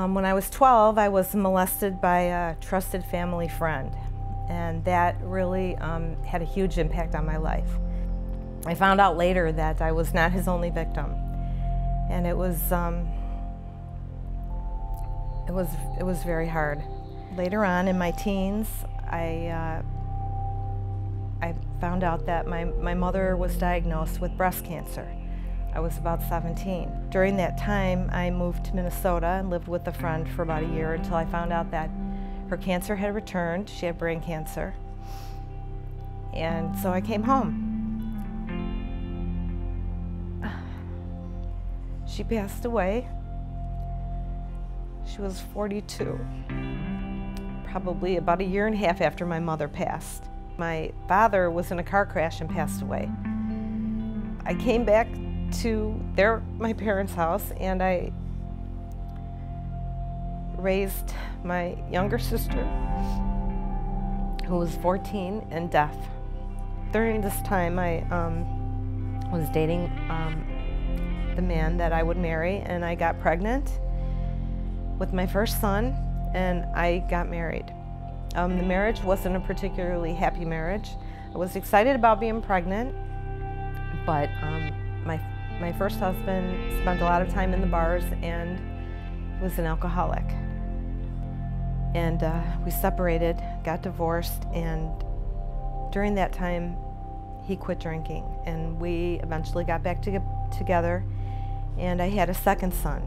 When I was 12, I was molested by a trusted family friend, and that really had a huge impact on my life. I found out later that I was not his only victim, and it was very hard. Later on in my teens, I found out that my mother was diagnosed with breast cancer. I was about 17. During that time, I moved to Minnesota and lived with a friend for about a year until I found out that her cancer had returned. She had brain cancer. And so I came home. She passed away. She was 42, probably about a year and a half after my mother passed. My father was in a car crash and passed away. I came back to my parents' house, and I raised my younger sister, who was 14 and deaf. During this time, I was dating the man that I would marry, and I got pregnant with my first son, and I got married. The marriage wasn't a particularly happy marriage. I was excited about being pregnant, but my first husband spent a lot of time in the bars and was an alcoholic. And we separated, got divorced, and during that time he quit drinking, and we eventually got back together, and I had a second son,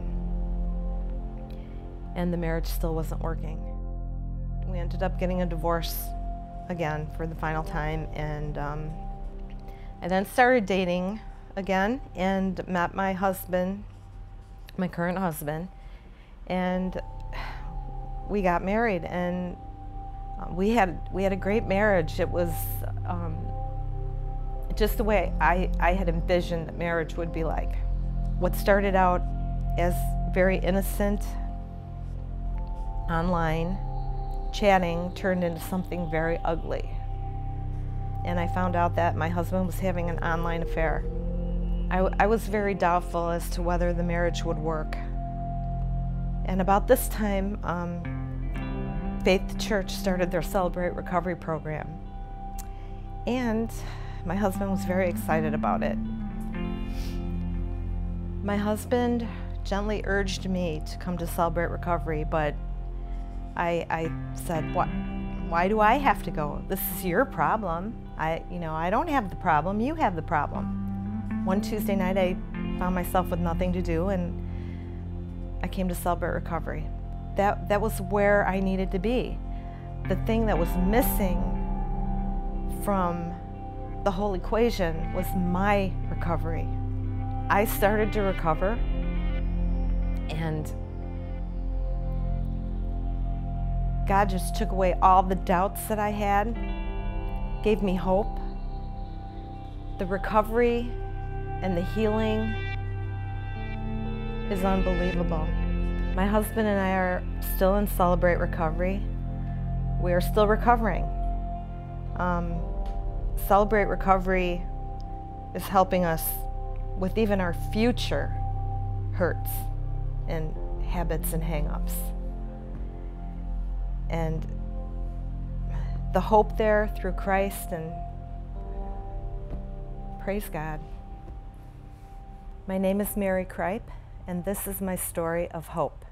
and the marriage still wasn't working. We ended up getting a divorce again for the final time, and I then started dating again and met my husband, my current husband, and we got married, and we had a great marriage. It was just the way I had envisioned that marriage would be like. What started out as very innocent online chatting turned into something very ugly. And I found out that my husband was having an online affair. I was very doubtful as to whether the marriage would work. And about this time, Faith Church started their Celebrate Recovery program. And my husband was very excited about it. My husband gently urged me to come to Celebrate Recovery, but I said, why do I have to go? This is your problem. I don't have the problem, you have the problem. One Tuesday night I found myself with nothing to do, and I came to Celebrate Recovery. That was where I needed to be. The thing that was missing from the whole equation was my recovery. I started to recover, and God just took away all the doubts that I had, gave me hope. The recovery and the healing is unbelievable. My husband and I are still in Celebrate Recovery. We are still recovering. Celebrate Recovery is helping us with even our future hurts and habits and hang-ups. And the hope there through Christ, and praise God. My name is Cripe, and this is my story of hope.